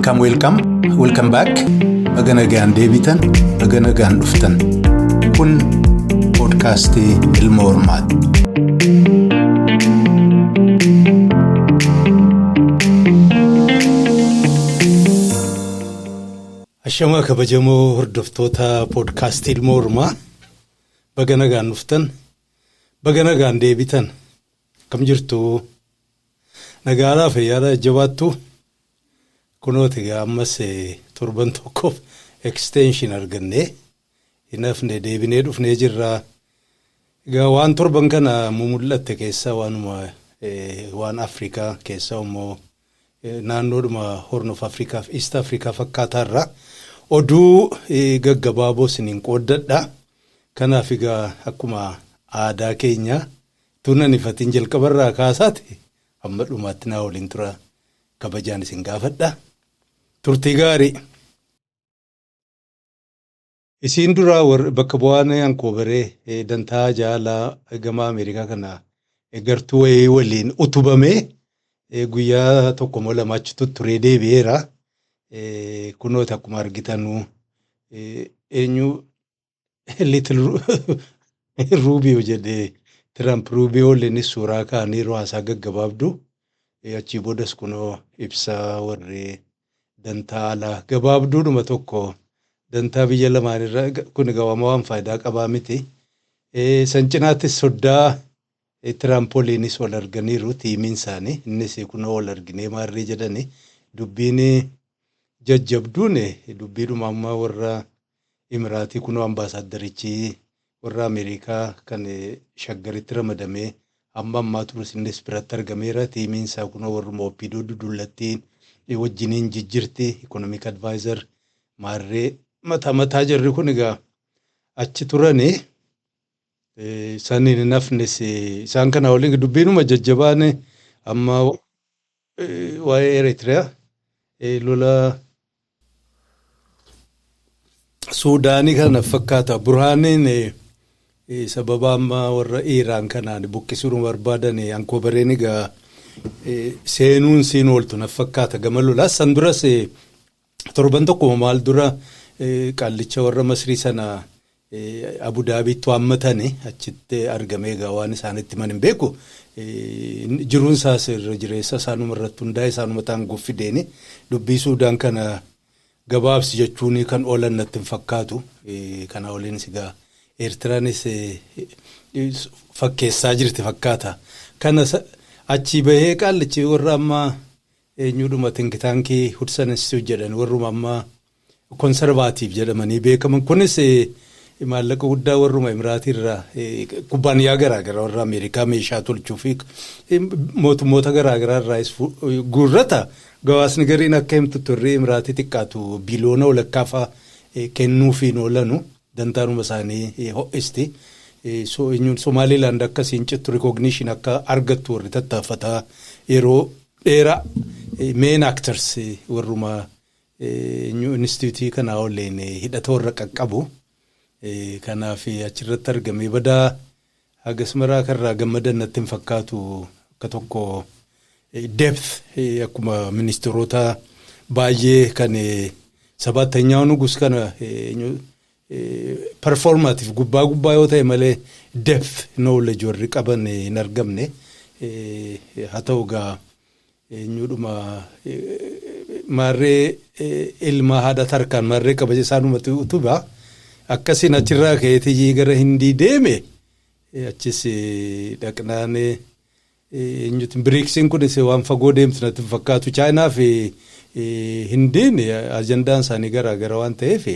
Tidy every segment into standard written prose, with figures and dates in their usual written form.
Welcome back. Baga nagaan deebitan, baga nagaan dhuftan. Kun podcastii Ilma Hormaati. Ashama kabajamoo hordoftoota podcastii Ilma Hormaa. Baga nagaan dhuftan, baga nagaan deebitan. Kam jirtu? Nagaadhaa fayyaadhaa jabaattu. Kunooti ammas torban tokkoof extension arganne hinafne deebinee dhufnee jirra. Egaa waan torban kana mul'atte keessaa waan Afrikaa keessaa immoo naannoodhuma Horn of Afrikaa fi East Afrikaa fakkaataarra oduu gaggabaaboo isiniin qooddadha. Kanaaf egaa akkuma aadaa keenya tunan ifatiin jalqabarraa kaasaati amma dhumaatti naa waliin tura kabajaan isin gaafadha. Turtii gaarii. Isiin duraa bakka bu'aan Ankoobaree dantaa jaalaa gama Ameerikaa kana gartuu waliin utubamee guyyaa tokko moo lamaatti turee deebi'eera. Kunoota akkuma argitanuu eenyu Little Rubio jedhee Trump Rubio waliin suuraa kaaniiru haasaa gaggabaabdu. Achii boodas kunoo ibsaa warri dantaa alaa gabaabduudhuma tokko dantaa biyya lamaanirra kun gawama waan faayidaa qabaa miti. San cinaattis soddaa Tiraampooliinis wal arganiiru tiimiin isaanii innis kunoo wal arginee maarree jedhani dubbiin jajjabduun dubbiidhuma ammaa warra Imiraatii kunoo ambaasaaddarichi warra Ameerikaa kan shaggaritti ramadamee ammaa turus innis biratti argameera. Tiimiin isaa kunoo warruma Oppiidoo Dudullattiin wajjiniin jijjirti economic advisor maarree mataa jirri kun egaa achi turani saniin nafnis isaan kana waliin dubbiinuma jajjabaan amma waa'ee Eritrea lola Suudaanii kana fakkaata. Burhaaniin sababa amma warra Iiraan kanaan buqqisuu barbaadan Ankoobareen egaa seenuun siin ooltu na fakkaata gama lolaas san duras torban tokko maal dura qaallicha warra Masrii sana Abu Dhaabiitti waammatanii achitti argamee egaa waan isaanitti man hin beeku jiruun isaas irra jireessa isaanuma irratti hundaa'e isaanuma ta'an goffideeni dubbii Suudaan kana gabaabsi jechuun kan oolan natti hin fakkaatu. Kana waliinis egaa Eertiraanis fakkeessaa jirti fakkaata. Kana achi bahee qaallichi warra amma eenyudhuma tinkitaankii Hudsanis jedhan warruma amma konservaatiif jedhamanii beekaman kunis maallaqa guddaa warruma Imiraatirraa kubbaaniyaa garaagaraa warra Ameerikaa meeshaa tolchuu fi mootummoota garaagaraarraas guurrata. Gawaasni gariin akka himtu turre Imiraatii xiqqaatu biliyoona walakkaafaa kennuufiin oolanu dantaanuma isaanii ho'isti. Somaaliilaand akkasiin cittu recognition akka argattu warri tattaafataa yeroo dheeraa main actors warruma instituutii kanaa waliin hidhata warra qaqqabu. Kanaaf achirratti argamee badaa hagas maraa karraa gammadan natti hin fakkaatu akka tokko depth akkuma ministeerota baay'ee kan sabaattanyaa nugus kana performaatiif gubbaa yoo ta'e malee depth knowledge warri qaban hin argamne. Haa ta'u gaa eenyudhuma maarree ilma haadha tarkaan maarree kabaja isaanumatti utubaa akkasiin achirraa ka'eetii gara Hindii deeme achis dhaqnaan eenyuti biriiksiin kunis waan fagoo deemtu natti fakkaatu. Chaayinaa fi Hindiin ajandaan isaanii garaagara waan ta'eef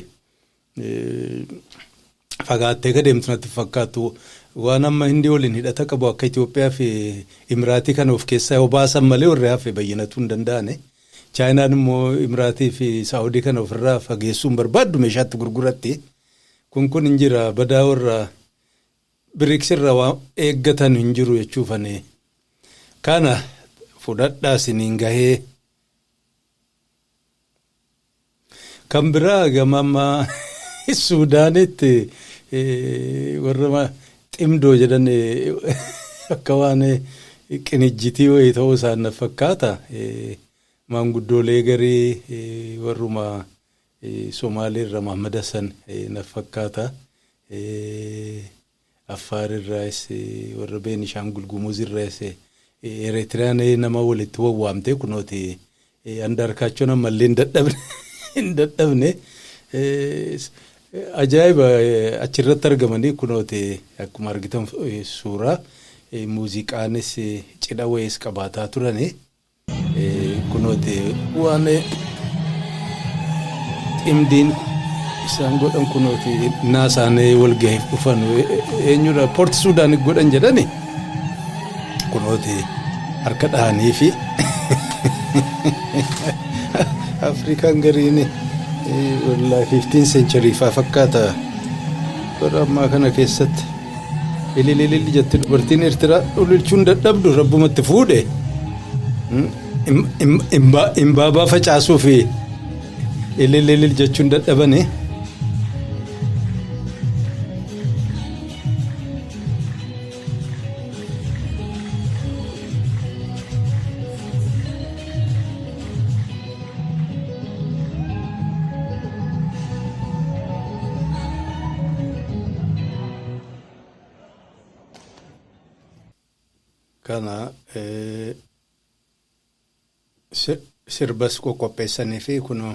fagaattee ka deemtu natti fakkaatu. Waan amma Hindii waliin hidhata qabu akka Itoophiyaa fi Imiraatii kana of keessaa yoo baasan malee warri hafe bayyanatuu hin danda'ane. Chaayinaan immoo Imiraatii fi Saawudii kana ofirraa fageessuun barbaaddu meeshaatti gurguratti. Kun hin jira badaa warra biriiksirra waan eeggatan hin jiru jechuufane. Kana fudhadhaa isiniin gahee kan biraa gamammaa Suudaanitti warra ximdoo jedhan akka waan qinijjitii wayii ta'uu isaan fakkaata. maanguddoolee garii warruma Somaalee irraa Mahammad Hassan na fakkaata. Affaar irraas warra Beenishaangul Gumuz irraas Eritreaan nama walitti wawwaamte kunooti Andaarkaachoo namallee hin dadhabne ajaa'iba achirratti argamanii kunooti akkuma argitan suuraa muuziqaanis cidha wayiis qabaataa turani kunooti waan ximdiin isaan godhan kunooti naasaan walgahiif dhufan eenyudha Port Suudaan godhan jedhani kunooti harka dhahanii fi Afrikaan gariin wallahi 15th century faa fakkaata bara ammaa kana keessatti ilililil jetti dubartiin Eertiraa ululchuun dadhabdu rabbumatti fuudhe imbaabaa facaasuu fi ilililil jechuun dadhabane kana sirbas qopheessanii fi kuno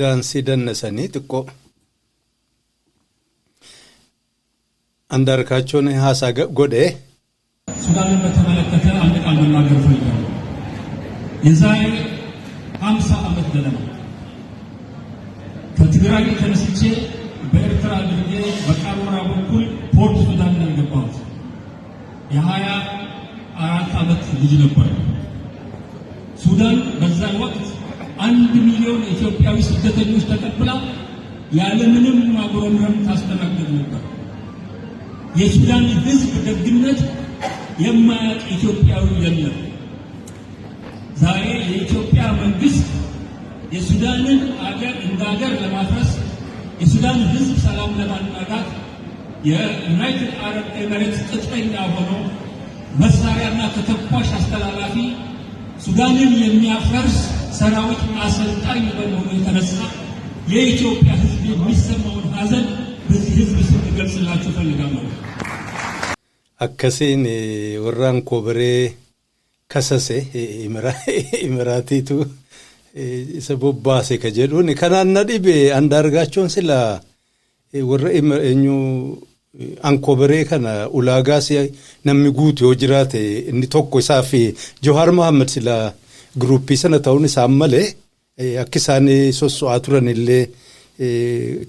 daansii dannasanii xiqqoo Andaarkaachoon haasaa godhe ሱዳንን በተመለከተ አንድ ቃል መናገር ፈልጋለሁ። የዛሬ 50 ዓመት ገደማ ከትግራይ ተነስቼ በኤርትራ አድርጌ በቃሮራ በኩል ፖርት ሱዳን ነው የገባሁት። የ24 ዓመት ልጅ ነበር። ሱዳን በዛን ወቅት 1 ሚሊዮን ኢትዮጵያዊ ስደተኞች ተቀብላ ያለምንም ማጉረምረም ታስተናግድ ነበር። የሱዳን ሕዝብ ደግነት የማያውቅ ኢትዮጵያዊ የለም። ዛሬ የኢትዮጵያ መንግስት የሱዳንን አገር እንደ አገር ለማፍረስ የሱዳን ሕዝብ ሰላም ለማናጋት የዩናይትድ አረብ ኤሚሬትስ ቅጥረኛ ሆኖ መሳሪያና ተተኳሽ አስተላላፊ ሱዳንን የሚያፈርስ ሰራዊት አሰልጣኝ በመሆኑ የተነሳ የኢትዮጵያ ሕዝብ የሚሰማውን ሐዘን በዚህ ሕዝብ ስም ልገልጽላችሁ እፈልጋለሁ። akkasiin warraan kobaree kasase imiraatiitu isa bobbaase ka jedhuun kanaan na dhibe Andaarkaachoon sila warra eenyu ankobaree kana ulaagaas namni guutu yoo jiraate inni tokko isaa fi Johaar Mohaammed sila gruuppii sana ta'uun isaan malee akka isaan sosso'aa turan illee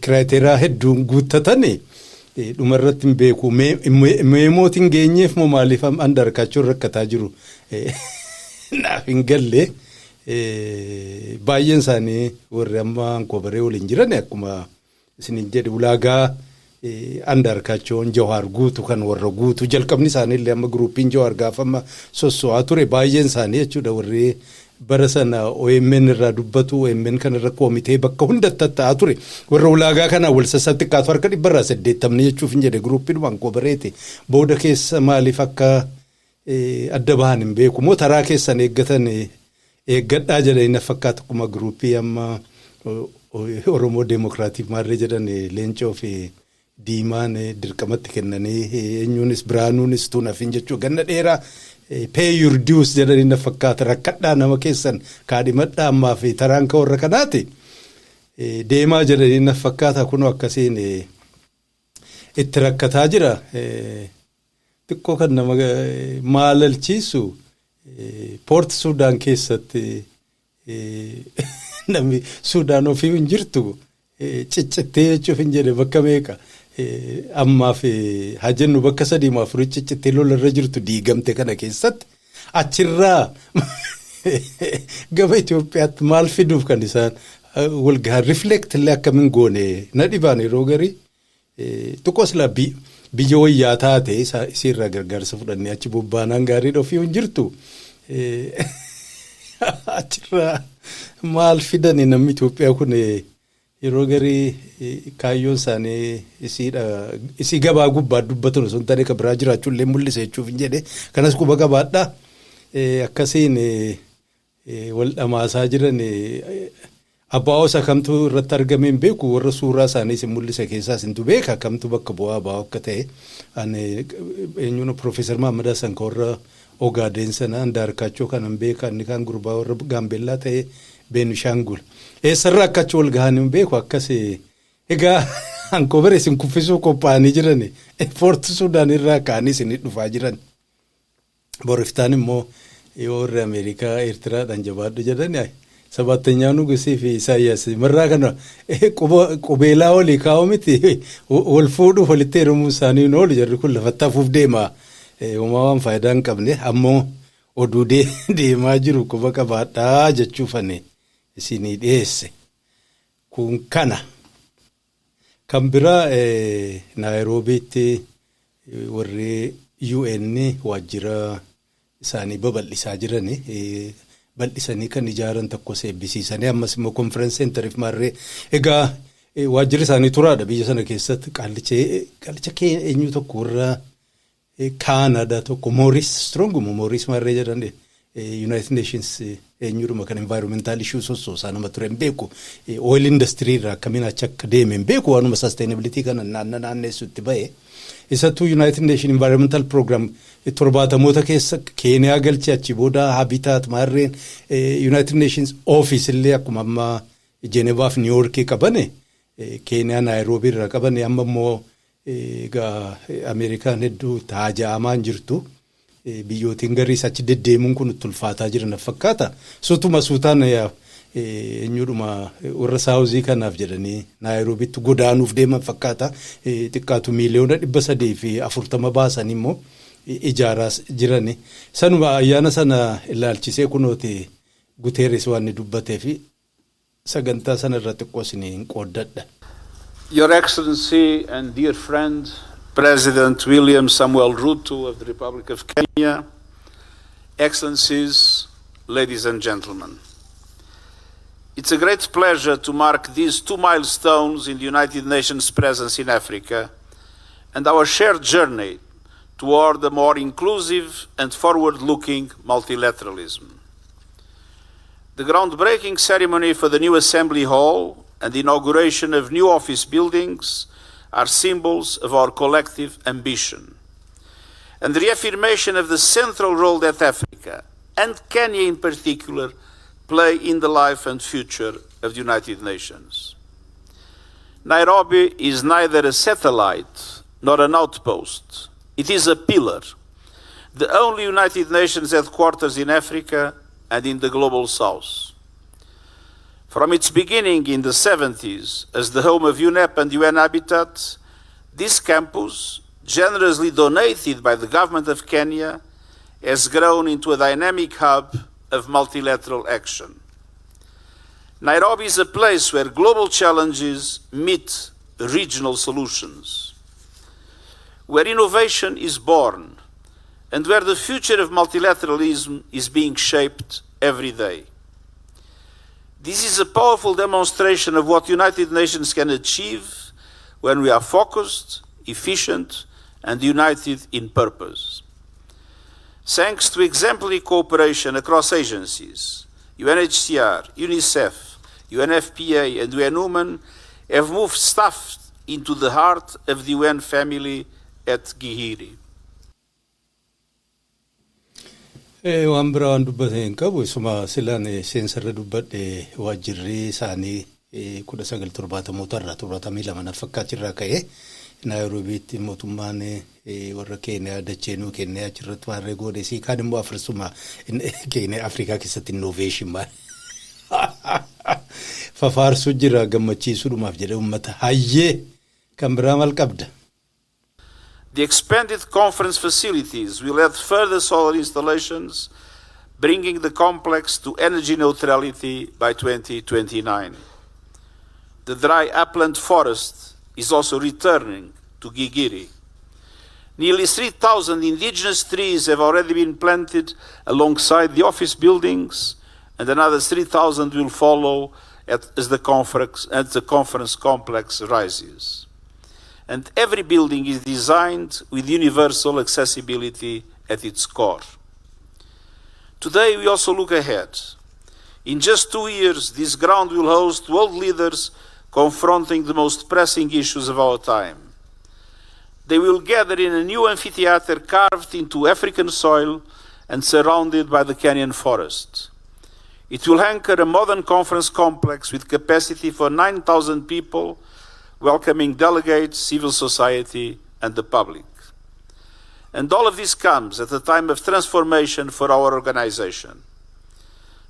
kiraateeraa hedduun guuttatanii dhumarratti hin beeku meemootiin geenyeef moo maaliif Andaarkaachoon rakkataa jiru naaf hin galle baay'een isaanii warri amma ankobaree waliin jiran akkuma isinin jedhe ulaagaa Andaarkaachoon Jawaar guutu kan warra guutu jalqabni isaanii illee amma gruupiin Jawaar gaafama sosso'aa ture baay'een isaanii jechuudha warri bara sana OMN irraa dubbatu OMN kan irra koomitee bakka hundatti ta'aa ture warra ulaagaa kana wal sassattiqaatu harka 180 jechuuf hin jedhe gruupiin ankobareeti booda keessa maaliif akka adda bahan hin beeku moo taraa keessan eeggatan eeggadhaa jedhanii na fakkaata akkuma gruupii amma Oromoo Deemokiraatik maarree jedhan Leencoo fi Diimaan dirqamatti kennanii eenyuunis Biraanuunis tuunafin jechuu ganna dheeraa pay your dues jedhanii na fakkaata rakkadhaa nama keessan kaadhimadhaa ammaa fi taraan ka warra kanaati deemaa jedhanii na fakkaata kunoo akkasiin itti rakkataa jira xiqqoo kan nama maalalchiisu Port Suudaan keessatti namni Suudaan ofii hin jirtu ciccittee jechuuf hin jedhe bakka meeqa ammaaf hajjennu bakka 3-4 ciccittee lolarra jirtu diigamte kana keessatti achirraa gaba Itoophiyaatti maal fiduuf kan isaan walgahan reflect illee akkamiin goone na dhibaan yeroo garii xiqqoo silaa biyya wayyaa taate isiirraa gargaarsa fudhannee achi bobbaanaan gaarii ofii hin jirtu achirraa maal fidani namni Itoophiyaa kun yeroo garii kaayyoon isaanii isii gabaa gubbaa dubbatan osoo hin taane kan biraa jiraachuu illee mul'isa jechuuf hin jedhe kanas quba qabaadha. Akkasiin wal dhamaasaa jiran abbaa isa kamtu irratti argame hin beeku warra suuraa isaanii isin mul'isa keessaa isintu beeka kamtu bakka bu'aa abbaa akka ta'e eenyuun Profeesar Mahammad Hassan kan warra Ogaadeen sana Andaarkaachoo kanan beeka inni kaan gurbaa warra Gaambeellaa ta'e Beenishaangul eessarraa akkachi wal gahan hin beeku akkas egaa Ankoobere isin kuffisuu qophaa'anii jiran Poorti Suudaan irraa ka'anii isin dhufaa jiran boriftaan immoo warri Ameerikaa Eertiraadhaan jabaadhu jedhani sabaattanyaa nugisii fi Isaayyaas marraa kana qubeelaa olii kaa'u miti wal fuudhuuf walitti heerumuu isaanii hin oolu jarri kun lafatti hafuuf deema uumaa waan faayidaa hin qabne ammoo oduu deemaa jiru quba qabaadhaa jechuufani isinii dhiyeesse kun kana kan biraa Naayiroobiitti warri UN waajjira isaanii babal'isaa jirani bal'isanii kan ijaaran tokko seebbisiisanii ammas immoo konferensi seentariif maarree egaa waajjirri isaanii turaadha biyya sana keessatti qaalicha eenyu tokko warra Kaanadaa tokko Mooris maarree jedhan United Nations eenyudhuma kan environmental issues sossoosaa nama ture hin beeku oil industry irraa akkamiin achi akka deeme hin beeku waanuma sustainability kana naanneessutti ba'e isattuu United Nations environmental program 70 keessa Keeniyaa galchee achi booda habitat maarreen United Nations office illee akkuma amma Geneva fi New York qabane Keeniyaa Naayiroobii irraa qabane amma immoo egaa Ameerikaan hedduu taaja'amaan jirtu biyyootiin gariis achi deddeemuun kun tulfaataa jiran fakkaata sutuma suutaan eenyudhuma warra saawuzii kanaaf jedhanii Naayiroobiitti godaanuuf deeman fakkaata xiqqaatu miliyoona 340 baasan immoo ijaaraa jirani sanuma ayyaana sana ilaalchisee kunooti Guterres waan dubbatee fi sagantaa sana irratti qoosiniin qooddadha. Your Excellency and dear friend, President William Samuel Ruto of the Republic of Kenya, Excellencies, ladies and gentlemen. It's a great pleasure to mark these 2 milestones in the United Nations presence in Africa and our shared journey toward a more inclusive and forward-looking multilateralism. The groundbreaking ceremony for the new Assembly Hall and the inauguration of new office buildings are symbols of our collective ambition, and the reaffirmation of the central role that Africa, and Kenya in particular, play in the life and future of the United Nations. Nairobi is neither a satellite nor an outpost. It is a pillar, the only United Nations headquarters in Africa and in the Global South. From its beginning in the 70s as the home of UNEP and UN Habitat, this campus, generously donated by the government of Kenya, has grown into a dynamic hub of multilateral action. Nairobi is a place where global challenges meet regional solutions, where innovation is born, and where the future of multilateralism is being shaped every day. This is a powerful demonstration of what United Nations can achieve when we are focused, efficient, and united in purpose. Thanks to exemplary cooperation across agencies, UNHCR, UNICEF, UNFPA, and UN Women have moved staff into the heart of the UN family at Gihiri. Waan biraa waan dubbate hin qabu isuma silaan seensarra dubbadhe waajjirri isaanii 1970 irraa 72 fakkaachirraa ka'e Naayiroobiitti mootummaan warra Keeniyaa dacheenuu Keeniyaa achirratti waan reegoodhe sii kaan immoo afirsuma Keeniyaa Afrikaa keessatti innoveeshin maal fafaarsuu jira gammachiisuudhumaaf jedhe uummata hayyee kan biraa maal qabda. The expanded conference facilities will add further solar installations, bringing the complex to energy neutrality by 2029. The dry upland forest is also returning to Gigiri. Nearly 3,000 indigenous trees have already been planted alongside the office buildings, and another 3,000 will follow as the conference complex rises. And every building is designed with universal accessibility at its core. Today we also look ahead. In just 2 years, this ground will host world leaders confronting the most pressing issues of our time. They will gather in a new amphitheater carved into African soil and surrounded by the Kenyan forest. It will anchor a modern conference complex with capacity for 9,000 people, welcoming delegates, civil society, and the public. And all of this comes at a time of transformation for our organization.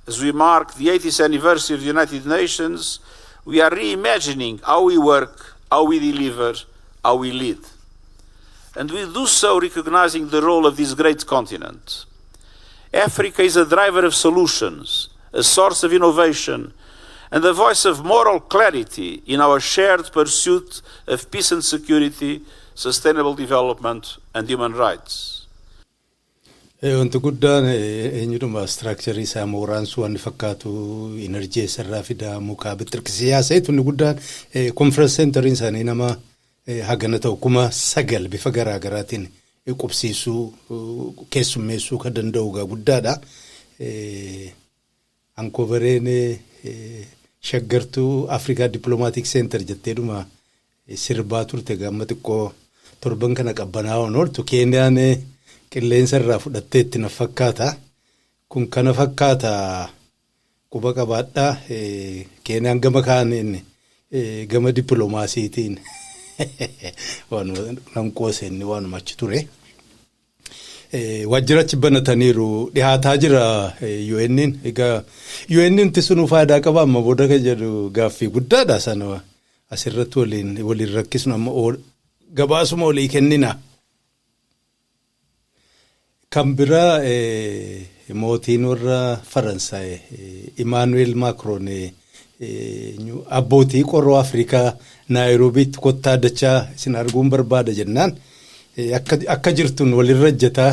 As we mark the 80th anniversary of the United Nations, we are reimagining how we work, how we deliver, how we lead. And we do so recognizing the role of this great continent. Africa is a driver of solutions, a source of innovation, and a voice of moral clarity in our shared pursuit of peace and security, sustainable development, and human rights. Wanti guddaan eenyudhuma structure isaa mooraan waan fakkaatu energy sarraa fida muka bitirki siyaasa inni guddaan conference center isaanii nama hagana ta'u kuma sagal bifa garaa garaatiin qubsiisuu keessummeessuu ka danda'u guddaadha. Ankovereen shaggartuu Africa Diplomatic Center jetteedhuma sirbaa turte gamma xiqqoo torban kana qabbanaa onoortu Keeniyaan qilleensa irraa fudhatteetti na fakkaata. Kun kana fakkaata quba qabaadhaa Keeniyaan gama kaaniin gama dippiloomaasiitiin waan nan qooseenni waan machi ture. Wajjirachi banataniiru dhihaataa jira UN'n egaa UN'n tisunu faayidaa qaba amma booda ka jedhu gaaffii guddaadha sana asirratti waliin rakkisnu amma gabaasuma olii kennina. Kan biraa mootiin warra Faransaay Emmanuel Macron abbootii qorroo Afrikaa Naayiroobiitti kottaa dachaa isin arguun barbaada jennaan akka jirtuun walirra hojjetaa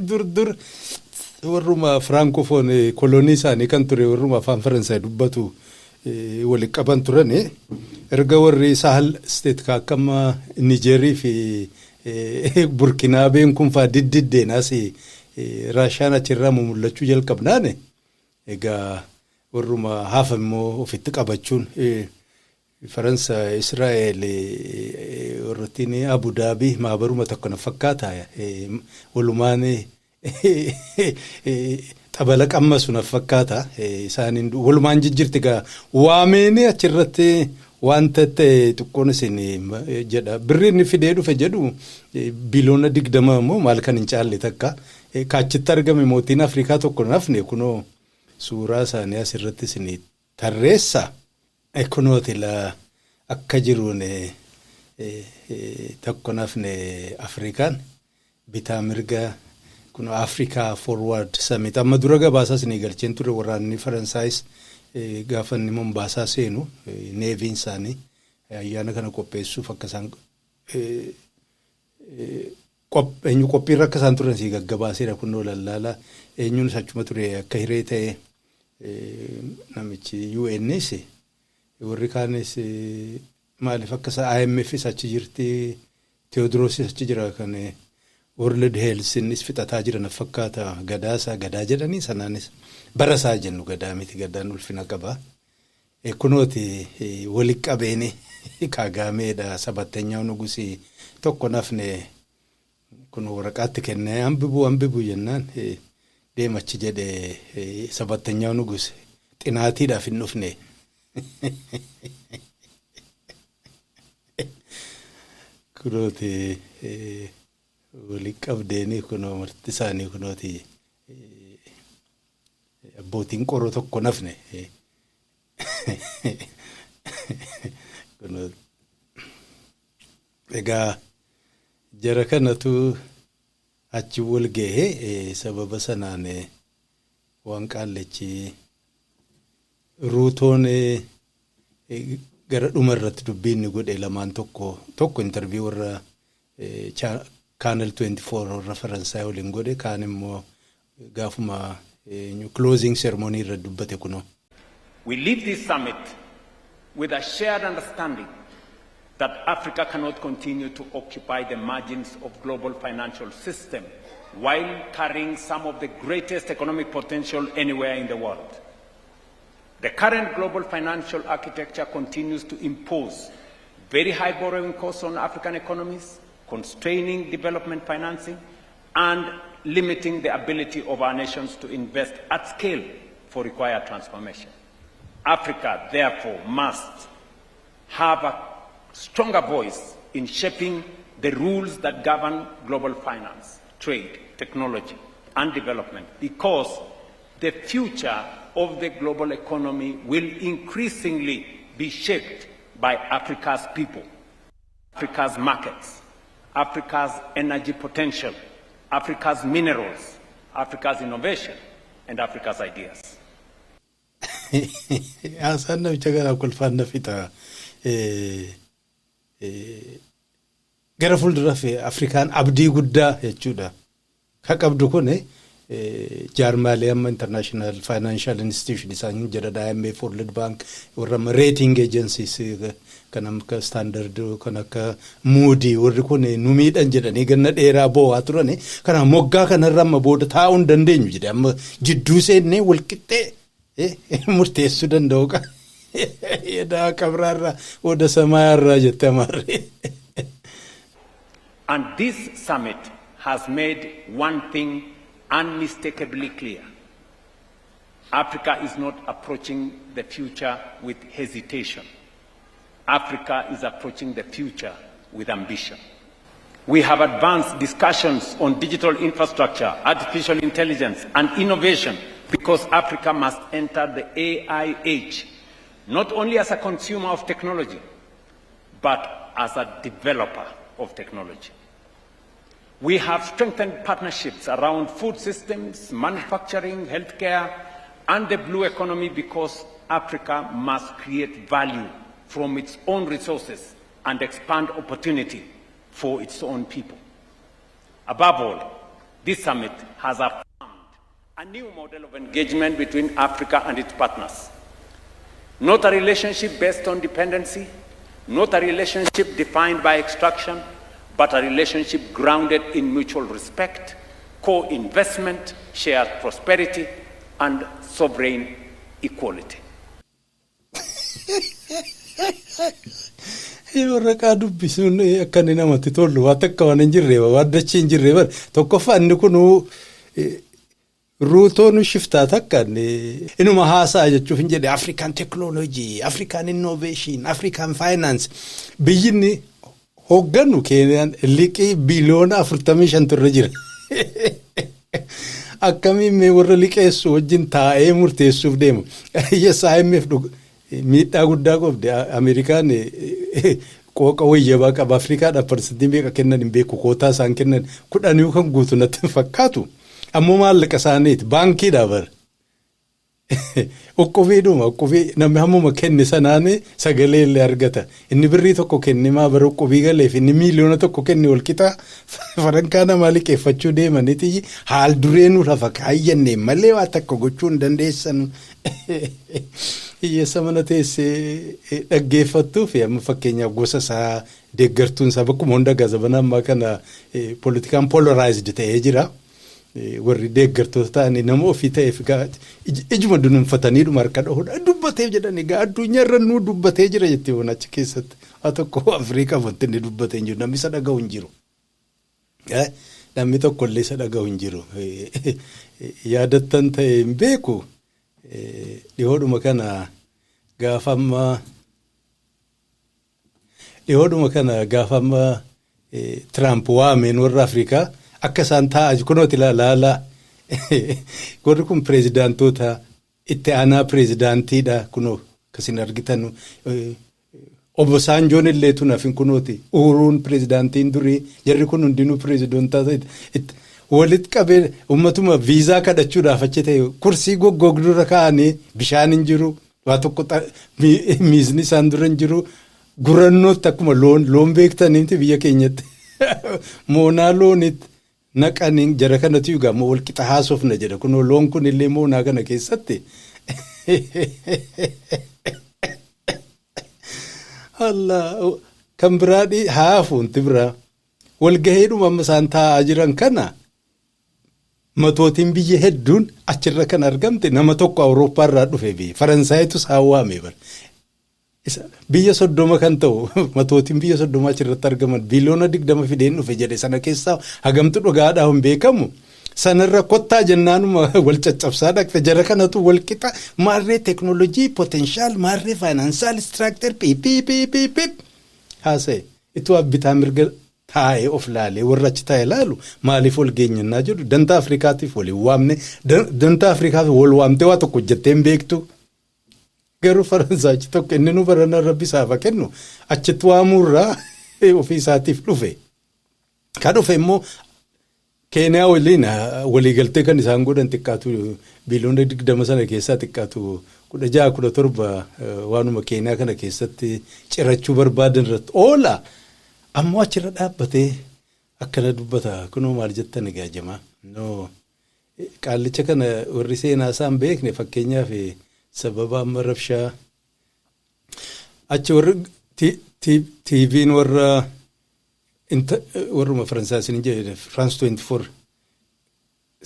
dur warruma francophone kolonii isaanii kan ture warruma afaan Faransaay dubbatu waliin qaban turan erga warri Sahel state ka akkama Nigerii fi Burkinabeen kun faa diddeenaas Raashaan achirraa mul'achuu jalqabnaan egaa warruma hafa immoo ofitti qabachuun Faransa Israa'el warrotini Abu Dhabi maabaruma tokko na fakkaata walumaan tabala qammasu na fakkaata isaaniin walumaan jijjirti gaa waameen achirratti wanta ta'e xiqqoon isin jedha birriin fidee dhufe jedhu biliyoona 20 immoo maal kan hin caalle takka kaachitti argame mootiin Afrikaa tokko nafne kunoo suuraa isaanii asirratti isin tarreessa. Kunooti la akka jiruun tokko nafne Afrikaan bitaa mirga kuno Africa Forward Summit amma dura gabaasaas ni galcheen ture waraanni Faransaayis gaafanni Mombaasaa seenu neeviin isaanii ayyaana kana qopheessuuf akka isaan eenyu qophiirra akka isaan turan si gaggabaaseera kunoo lallaala eenyuun achuma ture akka hiree ta'e namichi UN's warri kaanis maaliif akka IMF's achi jirti Theodros achi jira kan World Health innis fixataa jira na fakkaata gadaa jedhanii sanaanis barasaa jennu gadaa miti gadaan ulfina qaba. Kunooti wali qabeeni kaagaameedha sabattenyaa nugusi tokko nafne kun waraqaatti kennee ambibu jennaan deemachi jedhe sabattenyaa nugusi xinaatiidhaaf hin dhufne. Kunooti wali qabdeeni kunoo marti isaanii kunooti abbootiin qoroo tokko nafne kunooti egaa jara kanatu achi wal gahee sababa sanaan waan qaallechi ruutoon gara dhumarratti dubbiin godhe lamaan tokko interview warra Channel 24 warra Faransaay waliin godhe kaan immoo gaafuma closing ceremony irra dubbate kuno. We leave this summit with a shared understanding that Africa cannot continue to occupy the margins of global financial system while carrying some of the greatest economic potential anywhere in the world. The current global financial architecture continues to impose very high borrowing costs on African economies, constraining development financing, and limiting the ability of our nations to invest at scale for required transformation. Africa, therefore, must have a stronger voice in shaping the rules that govern global finance, trade, technology, and development, because the future of the global economy will increasingly be shaped by Africa's people, Africa's markets, Africa's energy potential, Africa's minerals, Africa's innovation, and Africa's ideas. Asanna bichagara kulfanna fita gara fuldura fi Afrikaan abdii guddaa jechuudha. Ka qabdu kun jaarmaalee amma international financial institution isaan jedha IMF, World Bank, warra rating agencies kan akka standard kan akka Moody warri kun nu miidhan jedhanii ganna dheeraa boo'aa turani. Kana moggaa kanarra amma booda taa'uu hin dandeenyu jedhe amma jidduu seennee walqixxee murteessuu danda'u ka yedaa qabraarra oda samaayarraa jette amarre. And this summit has made one thing unmistakably clear. Africa is not approaching the future with hesitation. Africa is approaching the future with ambition. We have advanced discussions on digital infrastructure, artificial intelligence, and innovation because Africa must enter the AI age, not only as a consumer of technology, but as a developer of technology. We have strengthened partnerships around food systems, manufacturing, healthcare, and the blue economy because Africa must create value from its own resources and expand opportunity for its own people. Above all, this summit has affirmed a new model of engagement between Africa and its partners. Not a relationship based on dependency, not a relationship defined by extraction, but a relationship grounded in mutual respect, co-investment, shared prosperity, and sovereign equality. Warra dubbisuun akka inni namatti tolu waan takka waan hin jirre waan dachee hin jirre bar tokkoffaa inni kun ruutoon shiftaa takka inuma haasaa jechuuf hin jedhe African technology, African innovation, African finance biyyinni hogganu Keeniyaan liqii biliyoona 45 irra jira. Akkamiin warra liqeessu wajjin taa'ee murteessuuf deemu. Yes, IMF miidhaa guddaa qabdi. Ameerikaan qooqa wayyabaa qaba. Afrikaadhaaf parsantii meeqa kennan hin beeku. Kootaa isaan kennan 10 kan guutu natti hin fakkaatu. Ammoo maallaqa isaaniiti baankiidhaa bara. Uqqubee namni hammuma kenne sanaan sagalee illee argata. Inni birrii tokko kenne maa bara uqqubee galeef inni miiliyoona tokko kenne wal qixaa farankaa namaa liqeeffachuu deemaniiti haal dureenuu lafa kaayyanne malee waa takka gochuu hin dandeessan. Hiyyeessa mana teessee dhaggeeffattuu fi amma fakkeenyaaf gosa isaa deeggartuun isaa bakkuma hunda gaazabana ammaa kana politikaan polarized ta'ee jira. Warri deeggartoota ta'anii nama ofii ta'eef ijuma dunuunfatanii dhuma harka dhahuudha. Dubbateef jedhanii addunyaarra nuu dubbatee jira jettee waan achi keessatti haa tokko Afrikaa wanti inni dubbatee hin jiru namni isa dhaga'u hin jiru. Namni tokkollee isa dhaga'u hin jiru. Yaadattan ta'e hin beeku. Dhihoodhuma kana gaafama Trump waameen warra Afrikaa akka isaan taa'aa kunooti laala warri kun pireezidaantoota itti aanaa pireezidaantiidha kunoo kasin argitan Obasanjoon illee tunaafin kunooti Uhuruun pireezidaantiin durii jarri kun hundinuu pireezidaantoota walitti qabee ummatuma viizaa kadhachuudhaaf achi ta'e kursii goggogdura kaa'anii bishaan hin jiru waa tokko miizni isaan dura hin jiru gurannootti akkuma loon beektaniiti biyya keenyatti moonaa loonitti naqaniin jara kanatu yugaa moo wal qixa haasofna jedha kunoo loon kun illee moonaa kana keessatti Allah kan biraadhi haafuunti biraa walgaheedhuma amma isaan taa'aa jiran kana matootiin biyya hedduun achirra kan argamte nama tokko Awurooppaa irraa dhufe biyya Faransaayittus hawaame bara. Biyya 30 kan ta'u matootiin biyya 30 achirratti argaman biliyoona 20 fideen dhufe jedhe sana keessaa hagamtu dhugaadhaa hin beekamu. Sanarra kottaa jennaanuma wal caccabsaa dhaqxe jara kanatu wal qixa maarree teeknooloojii potenshaal maarree faayinaansaal istiraakter piipiipiipiip haasa'e itti abbitaa mirga taa'ee of laalee warra achi taa'e laalu maaliif wal geenyannaa jedhu dantaa Afrikaatiif waliin waamne dantaa Afrikaatiif wal waamtee waa tokko hojjettee hin beektu. Garuu Faransaachi tokko inni nu barana rabbi isaaf kennu achitti waamuurraa ofii isaatiif dhufe. Kan dhufe immoo Keeniyaa waliin waliigaltee kan isaan godhan xiqqaatu biliyoona 20 sana keessaa xiqqaatu 16-17 waanuma Keeniyaa kana keessatti cirachuu barbaadan irratti oola. Ammoo achirra dhaabbatee akkana dubbata kunoo maal jettan egaa jamaa. Qaallicha kana warri seenaa isaan beekne fakkeenyaaf sababa amma rabshaa achi warri TV'n warruma Faransaayisiin jedhe France 24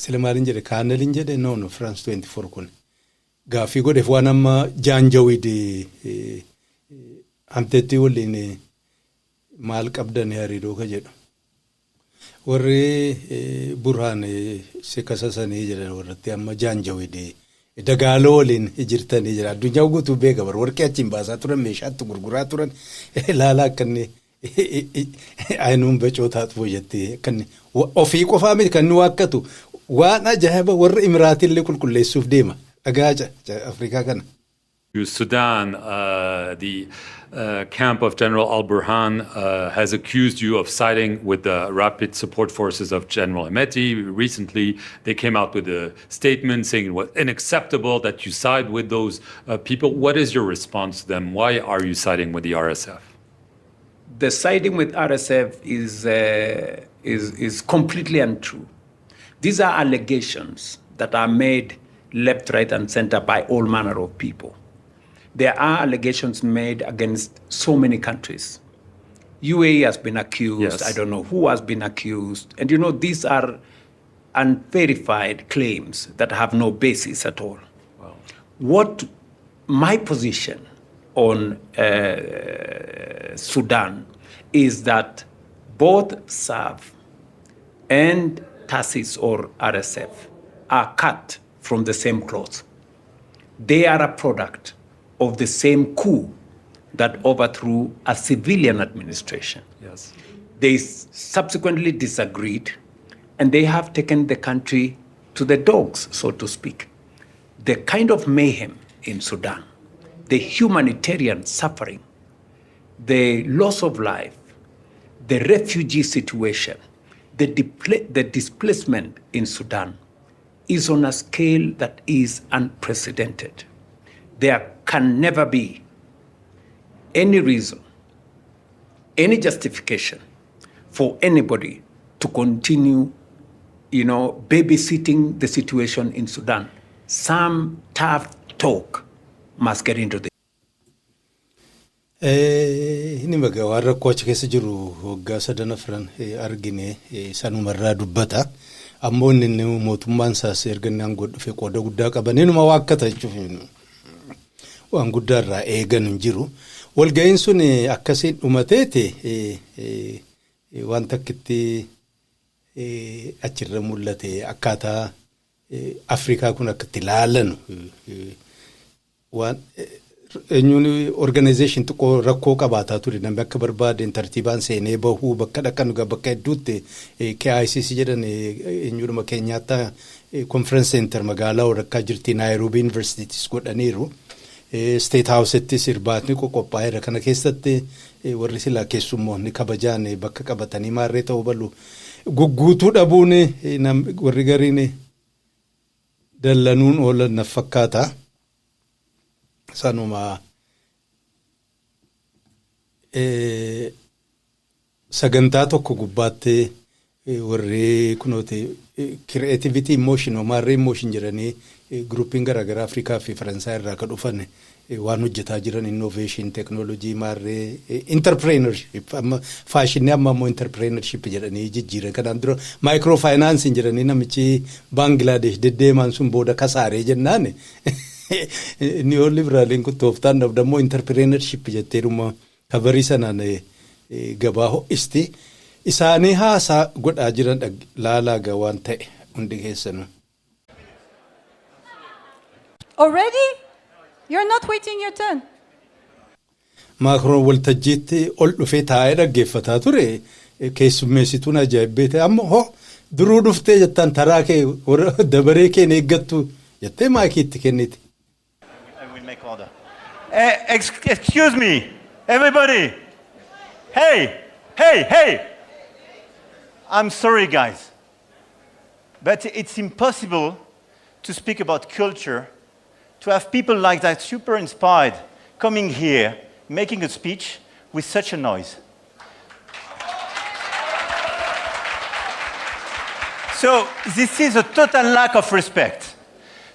sila maaliin jedhe kaanaliin jedhe no France 24 kun gaaffii godheef waan amma jaanjawid hamteetti waliin maal qabdan hariiroo ka jedhu warri burhaan sikasasanii jedhan warratti amma jaanjawid dagaaloo waliin jirtanii jira addunyaa guutuu beeka bar warqee achiin baasaa turan meeshaatti gurguraa turan laalaa akkanni Ainuun bacootaatu fooyyatti kan ofii qofaa miti kan nu waakkatu waan ajaa'iba warra Imiraatillee qulqulleessuuf deema dhagaa Afrikaa kana. Sudan, the camp of General al-Burhan has accused you of siding with the rapid support forces of General Hemeti. Recently, they came out with a statement saying it was unacceptable that you side with those people. What is your response to them? Why are you siding with the RSF? The siding with RSF is completely untrue. These are allegations that are made left, right, and center by all manner of people. There are allegations made against so many countries. UAE has been accused. Yes. I don't know who has been accused. And these are unverified claims that have no basis at all. Wow. What my position on Sudan is that both SAF and TASIS or RSF are cut from the same cloth. They are a product of the same coup that overthrew a civilian administration. Yes. They subsequently disagreed, and they have taken the country to the dogs, so to speak. The kind of mayhem in Sudan, the humanitarian suffering, the loss of life, the refugee situation, the displacement in Sudan is on a scale that is unprecedented. There can never be any reason, any justification for anybody to continue, babysitting the situation in Sudan. Some tough talk must get into this. Inni magaa waan rakkoo achi keessa jiru waggaa 7 afran argine sanumarraa dubbata. Ammoo inni mootummaan isaas ergannaan godhufe qooda guddaa qaban inuma waakkata jechuun waan guddaarraa eegan hin jiru. Walga'iin sun akkasiin dhumateete waan takkitti achirra mul'ate akkaataa Afrikaa kun akkatti ilaalan waan eenyuun organization xiqqoo rakkoo qabaataa ture namni akka barbaadeen tartiibaan seenee bahuu bakka dhaqan bakka hedduutti KICC jedhan eenyuudhuma Keenyaattaa conference center magaalaa warrakkaa jirti Nairobi Universities godhaniiru. State House'ttis irbaatni qophaa'eera kana keessatti warri silaa keessummoonni kabajaan bakka qabatanii maarree ta'uu balu gugguutuu dhabuun warri gariin dallanuun oolan na fakkaata. Sanuma sagantaa tokko gubbaatti warri kunooti creativity emotion maarree emotion jedhanii groupiin garaagaraa Afrikaa fi Faransaay irraa kan dhufan waan hojjetaa jiran innovation technology maarree entrepreneurship amma faashinii amma immoo entrepreneurship jedhanii jijjiiran kanaan dura microfinance jedhanii namichi Bangladesh deddeemaan sun booda kasaaree jennaan neoliberaliin kun tooftaan dhabdammoo entrepreneurship jetteeruma kabarii sanaan gabaa ho'isti isaanii haasaa godhaa jiran laalaa gawaan ta'e hundi keessanuu. Already? You're not waiting your turn. Macron waltajjiitti ol dhufee taa'ee dhaggeeffataa ture keessummeessituun ajaa'ibbeete amma hoo duruu dhuftee jettaan taraa kee dabaree kee eeggattu jettee maakiitti kenniti. I will make order. Excuse me, everybody. Hey. I'm sorry, guys, but it's impossible to speak about culture, to have people like that super inspired coming here, making a speech with such a noise. So this is a total lack of respect.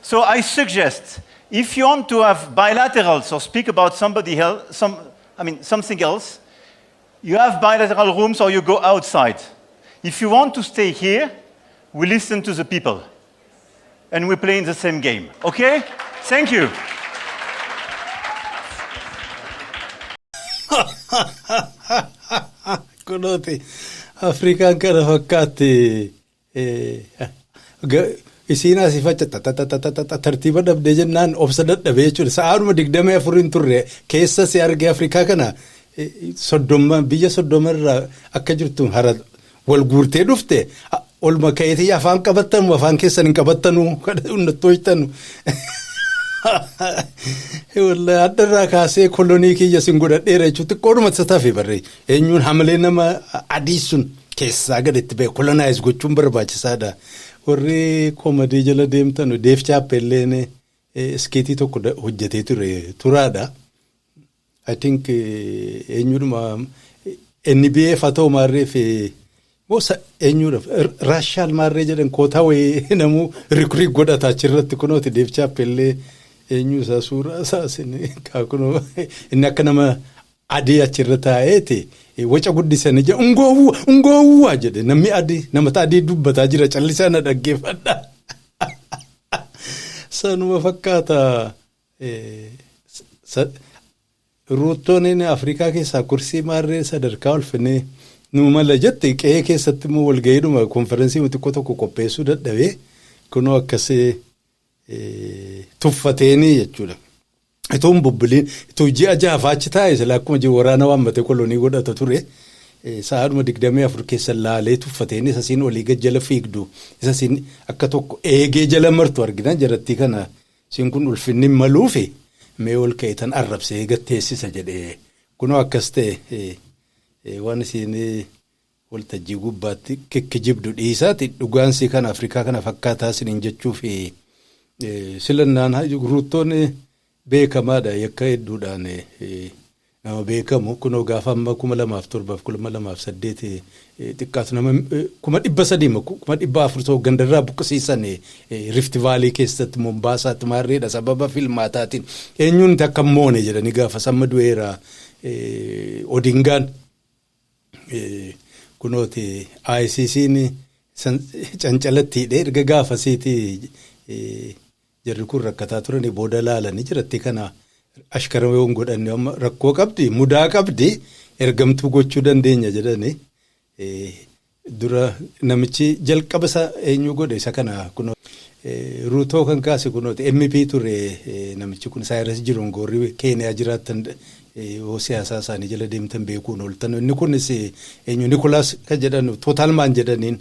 So I suggest, if you want to have bilaterals or speak about somebody else, something else, you have bilateral rooms or you go outside. If you want to stay here, we listen to the people. And we play in the same game. Okay? Thank you. Kunooti Afrikaan kana fakkaatti isiin asii facca tartiiba dhabdee jennaan obsa dadhabee jechuudha. Sa'aaduma 24 turre keessa si arge Afrikaa kana biyya 30 irraa akka jirtu hara wal guurtee dhufte olma ka'eetii afaan qabattanu afaan keessan hin qabattanu unnattoojtanu. Wallahi addarraa kaasee kolonii kiyya sin godhadheera jechuutti qooduma tasaafii barree eenyuun hamalee nama adii sun keessaa gaditti ba'e kolonaayiz gochuun barbaachisaadha. Warri koomadii jala deemtanu Deef Chaappeelleen iskeetii tokko hojjetee turaadha. I think eenyuudhuma NBA fatoo maarree fi eenyuudha Raashaal maarree jedhan kootaa wayii namuu rikuriik godhata achirratti kunooti Deef Chaappeellee eenyu isaa suuraa isaasin kaakunoo inni akka nama adii achirra taa'eeti waca guddisanii jedha ungoowwaa jedhe namni adii namata adii dubbataa jira callisaa na dhaggeeffadha. Sanuma fakkaata ruuttooniin Afrikaa keessaa kursii maarree sadarkaa ulfinee nu mala jette qe'ee keessatti immoo walga'iidhuma konferensii xiqqoo tokko qopheessuu dadhabee kunoo akkasii tuffateenii jechuudha. Itoo hin bubbiliin itoo ji'a ja'aaf achi taa'e sila akkuma jiru waraana waammatee kolonii godhata ture sa'aadhuma 24 keessa laalee tuffateenii isasiin olii gad jala fiigdu isasiin akka tokko eegee jala martu argina jarattii kana isiin kun ulfinni maluufi mee ol ka'eetan arrabsee gatteessisa jedhee kunoo akkas ta'e waan isiin waltajjii gubbaatti kikkijibdu dhiisaati dhugaansi kana Afrikaa kana fakkaataa isiniin jechuufi silannaan ruuttoonni beekamaadha yakka hedduudhaan nama beekamu kunoo gaafa amma 2007 2008 xiqqaatu nama 300 400 gandarraa buqqisiisan Rift Valley keessatti Mombaasaatti maarreedha sababa filmaataatiin eenyuun akka moone jedhanii gaafa samma du'eera Odingaan kunooti ICC'n cancalattiidhe erga gaafasiiti jarri kun rakkataa turanii booda laalanii jiratti kana ashkarameewwan godhanne amma rakkoo qabdi mudaa qabdi ergamtuu gochuu dandeenya jedhanii dura namichi jalqaba isa eenyu godhe isa kana kunoo ruutoo kan kaase kunooti MP ture namichi kun Cyrus Jirongoorri Keeniyaa jiraatan siyaasaa isaanii jala deemtan beekuun ooltan inni kunis eenyu Nikolaas kan jedhan tootaalmaan jedhaniin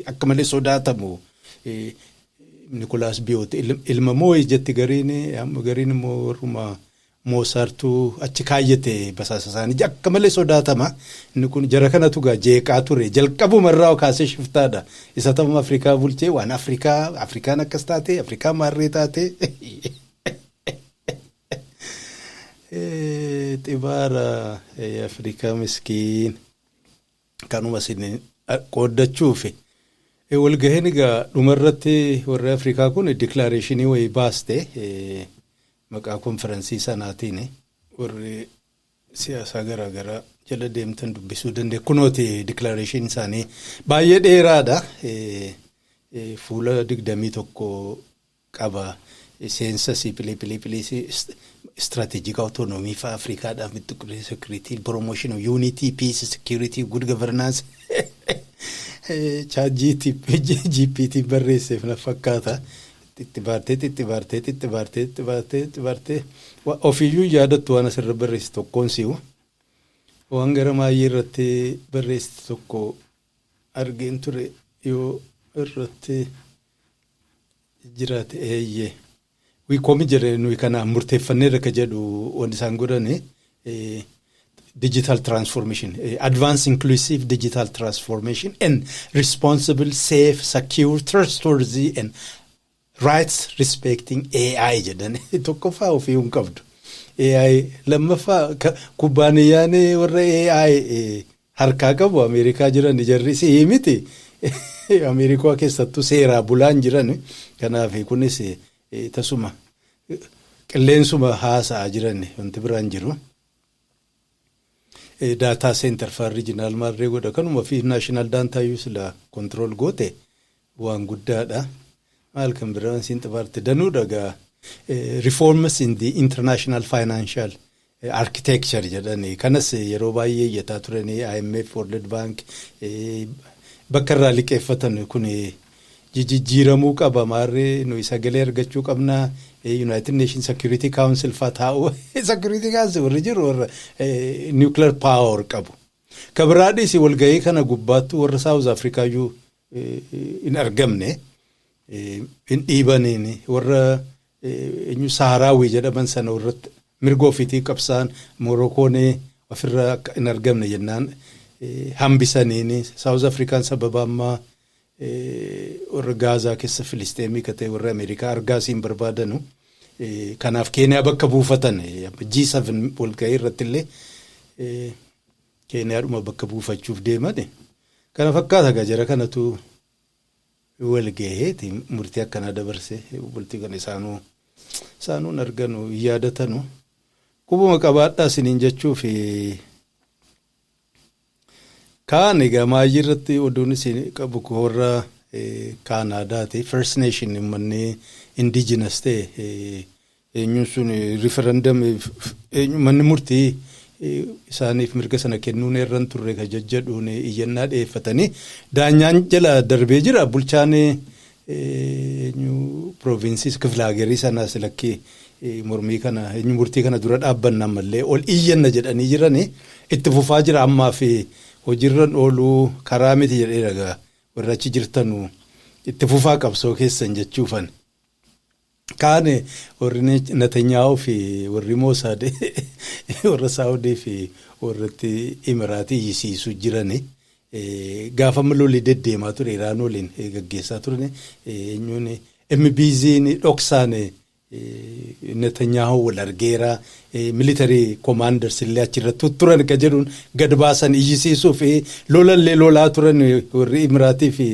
akka malee sodaatamu Nikolaas Biyooti ilma moo'ee jetti gariin immoo warruma Moosaartuu achi kaayyate basaasa isaanii akka malee sodaatama inni kun jara kanatu gaa jeeqaa ture jalqabumarraa kaasee shiftaadha isa ta'uma Afrikaa bulchee waan Afrikaan akkas taate Afrikaa maarree taate xibaara Afrikaa miskiin kanuma isin qooddachuufi. Walgaheen egaa dhumarratti warra Afrikaa kun declarationii wayii baaste maqaa konferansii sanaatiin warri siyaasaa garaagaraa jala deemtan dubbisuu danda'e. Kunooti declaration isaanii baay'ee dheeraadha. Fuula 21 qaba. Seensasii pilee strategic autonomy for Africa security promotion of unity, peace, security, good governance. GPT barreesseef na fakkaata. Itti baartee ofiiyyuu yaadattu waan asirra barreessi tokkoon si'u waan gara maayii irratti barreessi tokko argeen ture yoo irratti jiraate eeyyee wiikoomi jedhe nuyi kana murteeffannee akka jedhu wanti isaan godhani digital transformation, advanced inclusive digital transformation and responsible, safe, secure, trustworthy and rights respecting AI jedhani tokkoffaa ofii hin qabdu. AI lammaffaa kubbaaniyyaan warra AI harkaa qabu Ameerikaa jiran jarri si miti. Ameerikaa keessattuu seeraa bulaan jiran kanaaf kunis tasuma qilleensuma haasa'aa jiran wanti biraan jiru. Data center for regional marree godha kanuma fi national data use la control goote waan guddaadha. Maal kan biraan siin xabaarte danuu dhagaa reforms in the international financial architecture jedhani kanas yeroo baay'ee yaataa turani IMF, World Bank bakka irraa liqeeffatan kun jijjiiramuu qaba maarree nuyi sagalee argachuu qabna. United Nations Security Council fataa'u Security Council warri jiru warra nuclear power qabu. Kabiraadhis walgahii kana gubbaattu warra South Africa iyyuu hin argamne hin dhiibaniin warra Saharaawii jedhaman sana warratti mirga ofiitii qabsaan Moroccoon ofirra hin argamne jennaan hambisaniin South African sababa ammaa warra Gaazaa keessa Filisteemii katee warra Ameerikaa argaasiin barbaadanu kanaaf Keeniyaa bakka buufatan G7 walgahii irratti illee Keeniyaadhuma bakka buufachuuf deeman kana fakkaata gajara kanatu walgaheeti murtii akkana dabarse bultii kana isaanuun arganu yaadatanu qubuma qabaadhaa siniin jechuuf kaan egaa maayii irratti oduun isin qabu warra Kaanaadaati First Nation manni indigenous ta'e eenyuun sun referendum manni murtii isaaniif mirga sana kennuun irraan turre ka jajjadhuun iyyannaa dhiyeeffatanii daanyaan jala darbee jira bulchaan provinces kiflaagerii sanaas lakkii mormii kana murtii kana dura dhaabbanna mallee ol iyyanna jedhanii jiranii itti fufaa jira ammaa fi hojiirran ooluu karaa miti jedhee dhagaa warra achi jirtanu itti fufaa qabsoo keessan jechuufan. Kaane warri Netanyaa'uu fi warri Mossad warra Saawudii fi warratti Imiraatii yisiisuu jirani gaafa lolli deddeemaa ture Iraan waliin gaggeessaa turani eenyuun MBZ'n dhoksaan Netanyaa'uu wal argeera military commanders illee achirratti turan ka jedhuun gad baasan yisiisuu fi lolaa turan warri Imiraatii fi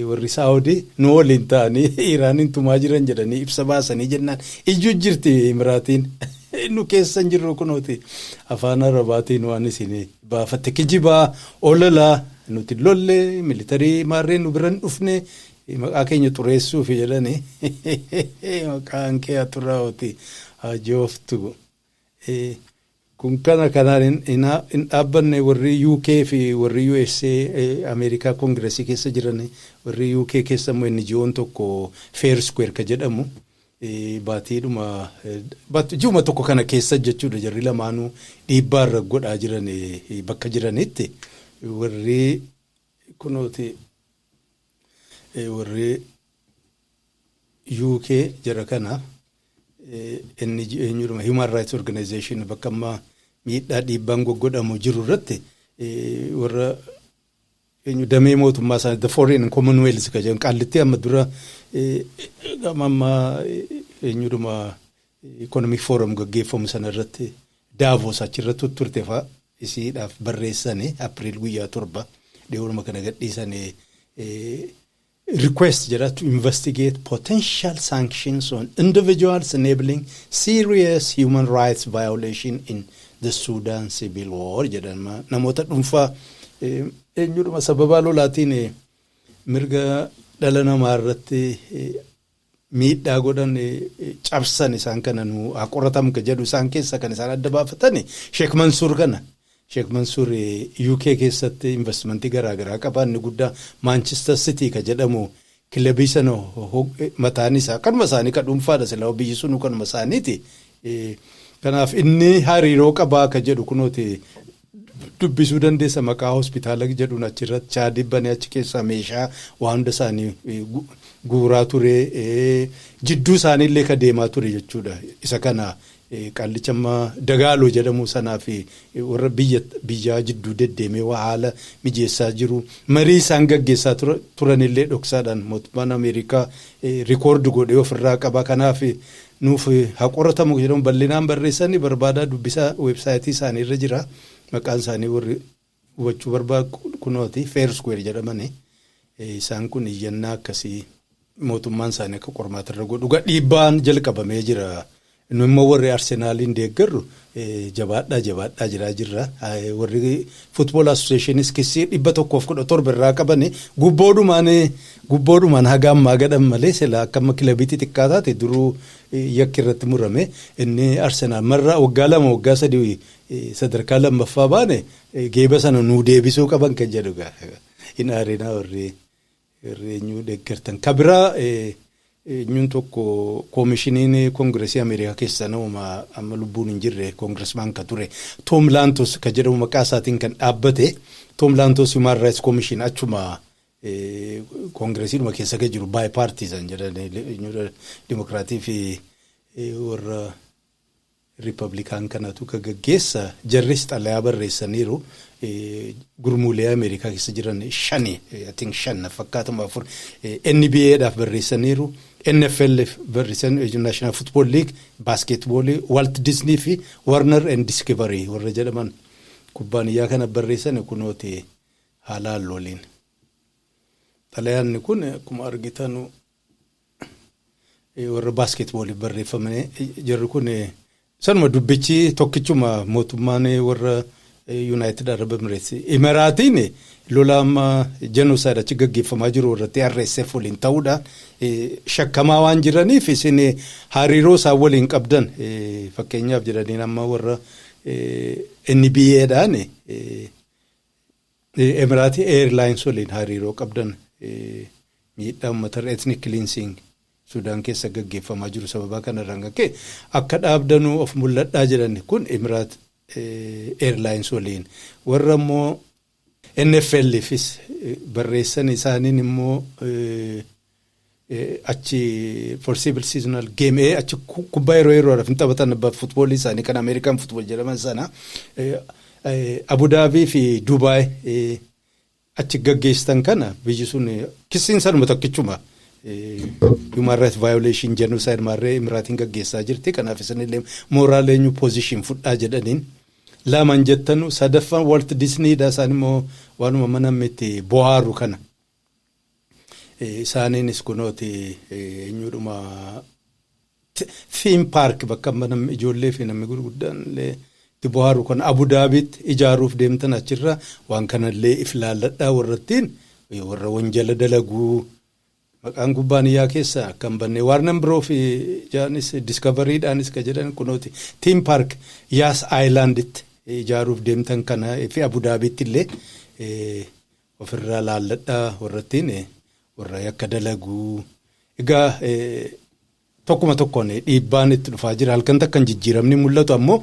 warri Saawudii nu waliin ta'anii Iraaniin tumaa jiran jedhanii ibsa baasanii jennaan iyyuu jirti Imiraatiin nu keessan jirru kunooti afaan Arabaatiin waan isin baafatte kijibaa ololaa nuti lolle militarii maarreen nu biran dhufne maqaa keenya xureessuuf jedhanii maqaan kee aturaa'uti hajooftu kun kanaan hin dhaabbanne warri UK fi warri USA Ameerikaa Koongireesii keessa jiran warri UK keessa immoo NGO'n tokko Fair Square ka jedhamu ji'uma tokko kana keessa jechuudha jarri lamaanuu dhiibbaa irra godhaa jiran bakka jiranitti warri kunooti warri UK jara kana eenyudha Human Rights Organization bakka ammaa miidhaa dhiibbaan godhamu jiru irratti warra damee mootummaa isaanii the Foreign and Commonwealth ka jedhan qaallitti amma dura amma eenyudha Economic Forum gaggeeffamu sana irratti Davos achirratti turte fa'aa isiidhaaf barreessanii April guyyaa 7 dhiyooma kana gadhiisanii request jedha to investigate potential sanctions on individuals enabling serious human rights violation in the Sudan civil war jedhama namoota dhuunfaa eenyudhuma sababa lolaatiin mirga dhala namaa irratti miidhaa godhan cabsan isaan kana nu aqoratam ka jedhu isaan keessa kan isaan adda baafatani Sheikh Mansour kana Sheikh Mansour UK keessatti investmentii garaagaraa qaban guddaa Manchester City ka jedhamu kilabii sana mataan isaa kanuma isaanii ka dhuunfaadha silaa biyyi sun kanuma isaaniiti kanaaf inni hariiroo qabaa ka jedhu kunooti dubbisuu dandeessa maqaa hospitaala jedhuun achirratti chaadibbanii achi keessaa meeshaa waan hunda isaanii guuraa ture jidduu isaaniillee ka deemaa ture jechuudha isa kana qallichamma dagaaloo jedhamu sanaa fi warra biyyaa jidduu deddeemee waa haala mijeessaa jiru marii isaan gaggeessaa turanillee dhoksaadhaan mootummaan Ameerikaa rikoordi godhee ofirraa qaba kanaaf nuuf haqoratamu jedhamu bal'inaan barreessanii barbaadaa dubbisaa weebsaayitii isaanii irra jira maqaan isaanii warri hubachuu barbaadu kunooti Fair Square jedhamani isaan kun iyyannaa akkasii mootummaan isaanii akka qormaata irra godhu dhiibbaan jalqabamee jira. Nu immoo warri Arsenaaliin deeggarru jabaadhaa jirra warri Football Associationis keessi 117 irraa qabani gubboodhumaan hagaammaa gadhan malee sila akkama kilabiitti xiqqaa taate duruu yakki irratti murame inni Arsenaal marra waggaa 2 waggaa 3 sadarkaa lammaffaa baane geeba sana nuu deebisuu qaban kan jedhu hin aarinaa warri eenyu deeggartan kabiraa nyun tokko koomishiniin koongireesii Ameerikaa keessa nama amma lubbuun hin jirre koongireesmaan ka ture Tom Lantos ka jedhamu maqaa isaatiin kan dhaabbate Tom Lantos Human Rights Commission achuma koongireesiidhuma keessa ka jiru bipartisan jedhanii dimokiraatii fi warra riippablikaan kanatu ka gaggeessa jarris xalayaa barreessaniiru gurmuulee Ameerikaa keessa jiran 5 fakkaatuma 4 NBA'dhaaf barreessaniiru NFL barreessan National Football League basketball Walt Disney fi Warner and Discovery warra jedhaman kubbaaniyyaa kana barreessan kunooti haalaan looliin xalayaan kun akkuma argitan warra basketball barreeffamanii jirru kun sanuma dubbichi tokkichuma mootummaan warra United Arab Emirates Emiraatiin lolaama genocide achi gaggeeffamaa jiru irratti RSF waliin ta'uudhaan shakkamaa waan jiraniif isin hariiroo isaa waliin qabdan fakkeenyaaf jedhanii amma warra NBA'dhaan Emirati Airlines waliin hariiroo qabdan miidhaa uummata ethnic cleansing Suudaan keessa gaggeeffamaa jiru sababa kanarraan gakkee akka dhaabdanuu of mul'adhaa jedhan kun Emirati Airlines waliin warra immoo NFL'fis barreessan isaaniin immoo achi foreseeable seasonal game achi kubbaa yeroodhaaf hin taphatan football isaanii kan American football jedhaman sana Abu Dhabi fi Dubai achi gaggeessan kana biyyi sun kisiin sanuma tokkichuma human rights violation genocide marree Emiraatiin gaggeessaa jirti kanaaf isinillee moral eenyu position fudhaa jedhaniin lamaan jettanu sadaffaan Walt Disney dha isaan immoo waanuma mana miti bohaaru kana isaaniinis kunooti eenyudhuma theme park bakka mana ijoollee fi namni gurguddaan illee itti bohaaru kana Abu Dhaabiitti ijaaruuf deemtan achirra waan kanallee iflaalladhaa warrattiin warra wanjala dalaguu maqaan kubbaaniyyaa keessa akkam banne warnan biroo fi jaanis discoveryidhaanis ka jedhan kunooti theme park Yas Islanditti ijaaruuf deemtan kana fi Abu Dhaabiitti illee ofirraa laalladhaa warrattiin warra yakka dalaguu egaa tokkuma tokkoon dhiibbaan itti dhufaa jira halkan takkan jijjiiramni mul'atu ammoo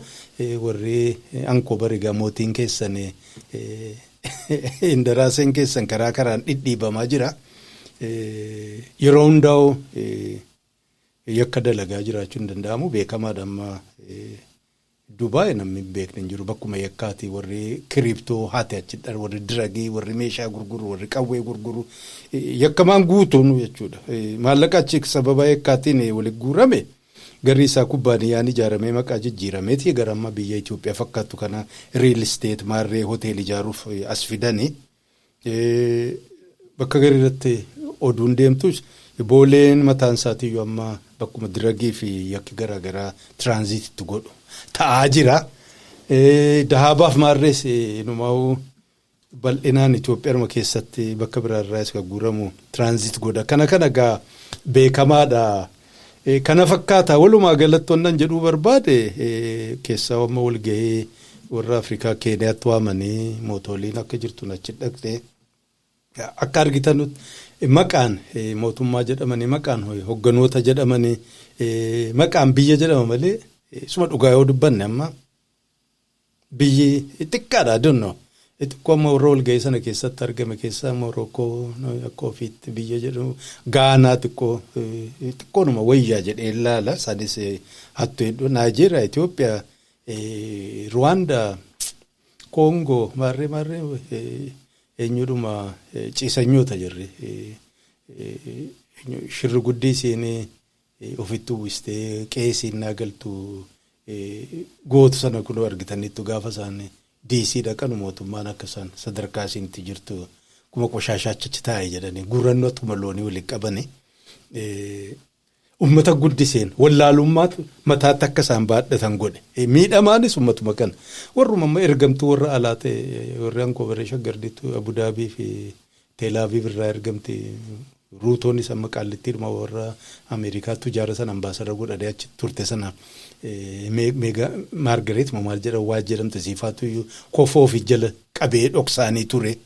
warri ankoo barigaa mootiin keessan indaraaseen keessan karaa karaan dhidhiibamaa jira. Yeroo hundaa'u yakka dalagaa jiraachuu hin danda'amu beekamaadha amma Dubaay namni beekne hin jiru bakkuma yakkaatii warri kiriptoo haati achidha warri diragii warri meeshaa gurguru warri qawwee gurguru yakkamaan guutuun jechuudha maallaqa achi sababa yakkaatiin walitti guurame garri isaa kubbaaniyyaan ijaaramee maqaa jijjiirameeti gara amma biyya Itoophiyaa fakkaattu kana real estate maarree hoteelii ijaaruuf as fidanii bakka gariirratti oduun deemtus booleen mataan isaatiiyyuu amma bakkuma diragii fi yakki garaagaraa tiraanziititti godhu ta'aa jira. Dahaabaaf maarrees numaa'uu bal'inaan Itoophiyaa keessatti bakka biraarraas kan guuramu tiraanziit godha. Kana gaa beekamaadha. Kana fakkaata walumaa galatti wannan jedhuu barbaade keessaa amma walgahii warra Afrikaa Keeniyaatti waamanii mootoliin akka jirtu achi dhaqxee akka argitan maqaan mootummaa jedhamanii maqaan hogganoota jedhamanii maqaan biyya jedhama malee suma dhugaa yoo dubbanne amma biyyi xiqqaadha donno xiqqoo amma warra walgahii sana keessatti argame keessaa Morookoo akka ofiitti biyya jedhamu Gaanaa xiqqoonuma wayyaa jedhee ilaala sadis hattu hedduu Naajeeriyaa Itoophiyaa Rwaandaa Koongoo maarree eenyudhuma ciisanyoota jirre shirri guddii seenee ofitti uwwistee qeesiin naagaltu gootu sana kun argitanitti gaafa isaanii DC dhaqanu mootummaan akka isaan sadarkaa isiinitti jirtu kuma qoshashaachachi taa'e jedhanii gurrannoo attuma loonii waliin qabanii ummata guddiseen wallaalummaatu mataatti akka isaan baadhatan godhe miidhamaanis ummatuma kana warruma amma ergamtuu warra alaa ta'e warri Ankoobaree Shaggardiitu Abudaabii fi Teelaaviiv irraa ergamti ruutoonis amma qaallittiidhuma warra Ameerikaattu jaara sana ambaasada godhadee achi turte sana Maargareet maal jedhan waa jedhamte siifaatu kofoo ofii jala qabee dhoksaanii ture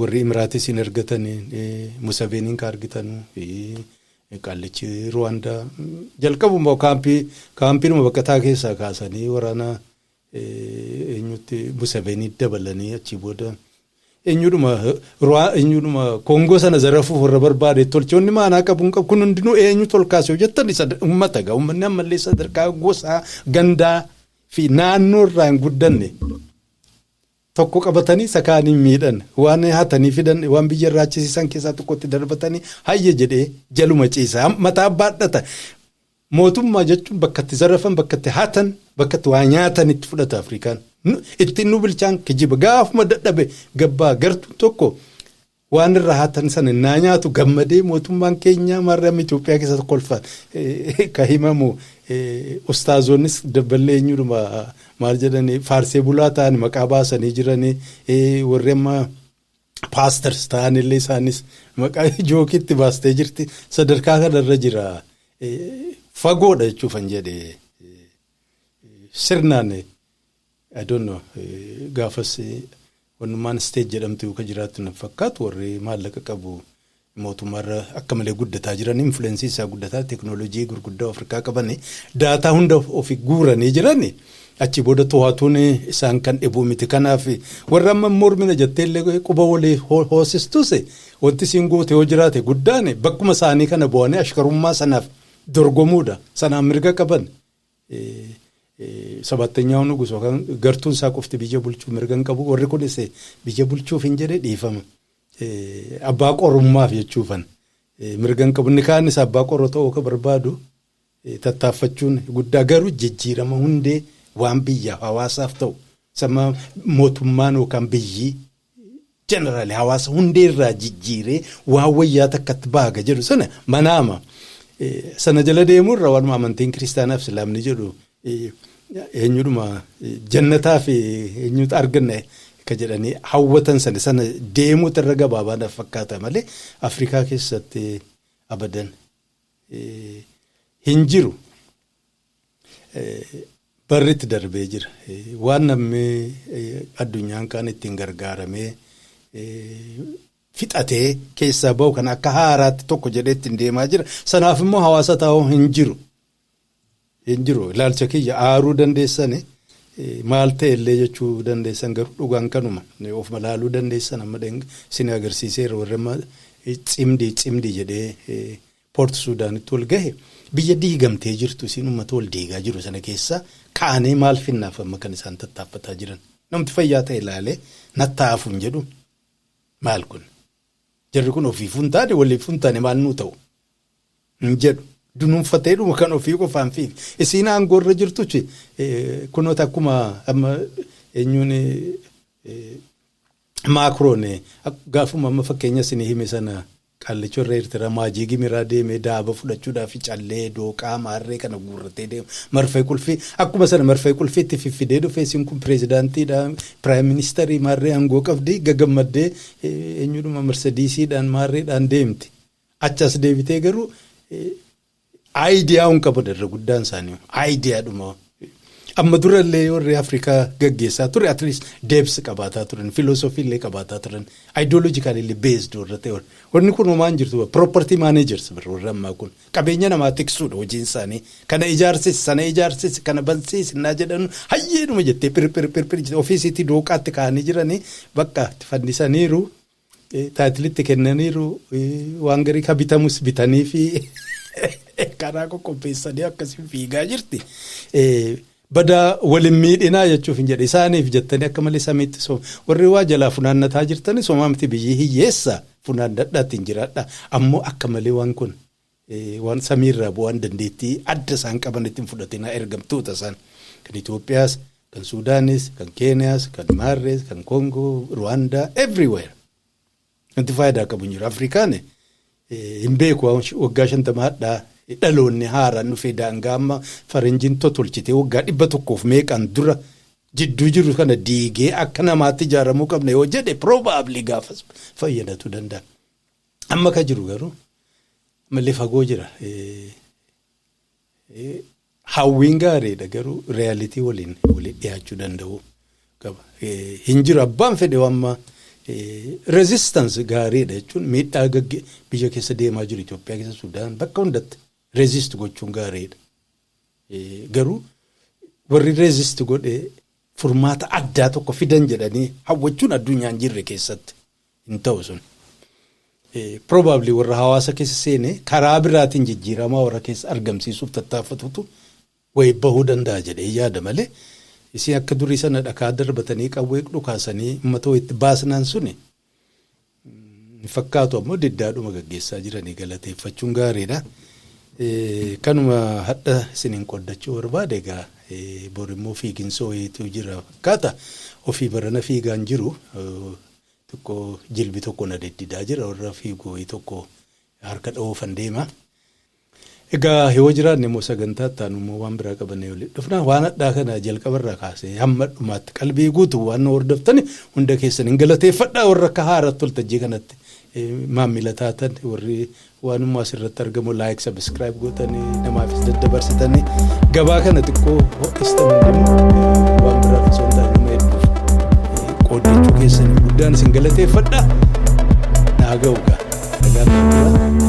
warri Imiraatis hin ergatanii Musaveeniin ka argitanu qaallichi Ruwaandaa jalqabuma kaampiinuma baqataa keessaa kaasanii waraana eenyutti Museveenii dabalanii achi booda eenyudhuma Koongoo sana zarafuuf warra barbaade tolchoonni maanaa qabuun qabu kun hundinuu eenyu tolkaasuu jettan isa uummata gaa uummanni ammallee sadarkaa gosaa gandaa fi naannoo irraa hin guddanne tokko qabatanii sakaaniin miidhan waan hatanii fidan waan biyya raachisiisan keessaa tokkotti darbatanii hayya jedhee jaluma ciisa mataa baadhata mootummaa jechuun bakka itti zarafan bakka itti hatan bakka itti waa nyaatan itti fudhata Afrikaan ittiin nu bilchaan kijiba gaafuma dadhabe gabbaa gartuu tokko waan irraa hatan sana naa nyaatu gammadee mootummaan keenya maarrama Itoophiyaa keessatti kolfan ka himamu ustaazonnis daballee eenyudhuma maal jedhanii faarsee bulaa ta'an maqaa baasanii jiranii warri amma paasters ta'anillee isaanis maqaa jookitti baastee jirti sadarkaa kanarra jira fagoodha jechuufan jedhe sirnaan I don't know gaafas wannumaan stage jedhamtu ka jiraattu na fakkaatu warri maallaqa qabu mootummaarra akka malee guddataa jiran influensii isaa guddataa teknoolojii gurguddaa Afrikaa qabanii daataa hunda ofi guuranii jiranii achi booda to'atuun isaan kan dhibuu miti kanaaf warra amma mormina jetteellee quba walii hoosistuse wanti siin goote yoo jiraate guddaan bakkuma isaanii kana bu'anii ashkarummaa sanaaf dorgomuudha sanaan mirga qaban sabattanyaa nuguso kan gartuun isaa qofti biyya bulchuu mirgan qabu warri kunis biyya bulchuuf hin jedhe dhiifama abbaa qorummaaf jechuufan mirgan qabu ni kaanis abbaa qoroo ta'uu ka barbaadu tattaaffachuun guddaa garuu jijjiirama hundee waan biyya hawaasaaf ta'u sama mootummaan yookaan biyyi jeneraali hawaasa hundee irraa jijjiiree waan wayyaa takkatti baaga jedhu sana manaama sana jala deemuurra waan amantiin kiristaanaaf islaamni jedhu eenyudhuma jannataa fi eenyutu arganna ka jedhanii hawwatan sana deemuutu irra gabaabaadhaaf fakkaata malee Afrikaa keessatti abadan hin jiru. Barritti darbee jira waan namni addunyaan kaan ittiin gargaaramee fixatee keessaa bahu kan akka haaraatti tokko jedhee ittiin deemaa jira sanaaf immoo hawaasa taa'uu hin jiru ilaalcha kiyya aaruu dandeessani maal ta'e illee jechuu dandeessan garuu dhugaan kanuma of malaaluu dandeessan amma isin agarsiiseera warra cimdii jedhee Poort Suudaanitti wal gahe biyya diigamtee jirtu isin uummata wal diigaa jiru sana keessa kaanee maal finnaaf amma kan isaan tattaaffataa jiran namti fayyaa ta'e ilaalee nattaafuun jedhu maal kun jarri kun ofiif hin taane waliif hin taane maal nuu ta'u hin jedhu dunuunfatee dhuma kan ofii qofaan fi isiin aangoorra jirtuchi kunoota akkuma amma eenyuun Macron gaafuma amma fakkeenya isinii hime sana qallichorra Eertiraa maajii gimiraa deemee daaba fudhachuudhaaf callee dooqaa maarree kana guurratee deema marfee qulfii akkuma sana marfee qulfiitti fiffidee dhufee siin kun pireezidaantiidha piraayim ministeerii maarree aangoo qabdii gagammaddee eenyudhuma Mercedes-dhaan maarreedhaan deemti achas deebitee garuu aayidiyaa hun qabu darra guddaan isaanii aayidiyaadhuma amma durallee warri Afrikaa gaggeessaa ture at least deebsi qabaataa turan filoosofiillee qabaataa turan ideologically based warra ta'e warri kun homaan jirtu property managers warra ammaa kun qabeenya namaa tiksuudha hojiin isaanii kana ijaarsis sana ijaarsis kana bansiis naa jedhan hayyeedhuma jettee pir ofiisiitti dooqaatti kaa'anii jiranii bakka fannisaniiru taayitilitti kennaniiru waan garii ka bitamus bitanii fi karaa qopheessanii akkasii fiigaa jirti. Bada waliin miidhinaa jechuuf hin jedhe isaaniif jettanii akka malee samiitti warri waa jalaa funaannataa jirtanii somaamti biyyi hiyyeessa funaannadhaatti hin jiraadha ammoo akka malee waan kun waan samiirraa bu'aan dandeettii adda isaan qaban ittiin fudhatinaa ergamtoota isaan kan Itoophiyaas kan Suudaanis kan Keeniyaas kan Maarrees kan Koongoo Ruwaandaa everywhere wanti faayidaa qabu hin jiru Afrikaan hin beeku waggaa 50 dhaloonni haaraan dhufee daangaa amma faranjiin tolchite waggaa 100 meeqaan dura jidduu jiru kana diigee akka namaatti ijaaramuu qabna yoo jedhe probably gaafas fayyadatu danda'a. Amma ka jiru garuu malee fagoo jira. Hawwiin gaariidha garuu reyaalitii waliin dhiyaachuu danda'u qaba. Hin jiru abbaan fedhe amma resistance gaariidha jechuun miidhaa biyya keessa deemaa jiru Itoophiyaa keessa Sudaan bakka hundatti. Resist gochuun gaariidha. Garuu warri resist godhe furmaata addaa tokko fidan jedhanii hawwachuun addunyaan jirre keessatti hin ta'u sun. Probably warra hawaasa keessa seene karaa biraatiin jijjiiramaa warra keessa argamsiisuuf tattaafatutu wayii bahuu danda'a jedhee yaada malee isin akka durii sana dhakaa darbatanii qawwee dhukaasanii uummata itti baasnaan suni fakkaatu ammoo diddaadhuma gaggeessaa jiranii galateeffachuun gaariidha. Kanuma hadda isiniin qoddachuu barbaade egaa borimmoo fiiginsoo wayiitu jira fakkaata ofii barana fiigaan jiru tokko jilbi tokko na deddidaa jira warra fiiguu wayii tokko harka dhoofan deema. Egaa yoo jiraanne immoo sagantaa taanummoo waan biraa qabannee olii dhufna waan hadhaa kana jalqabarraa kaasee hamma dhumaatti qalbii guutuu waan hordoftani hunda keessan hin galateeffadhaa warra akka haaratti toltajjii kanatti maamila taatan warri waanuma asirratti argamu like subscribe gootanii namaafis daddabarsitanii gabaa kana xiqqoo ho'istaman deemu waan biraa osoo hin taane nama hedduuf qooddachuu keessanii guddaan isin galateeffadhaa naa ga'uudha nagaan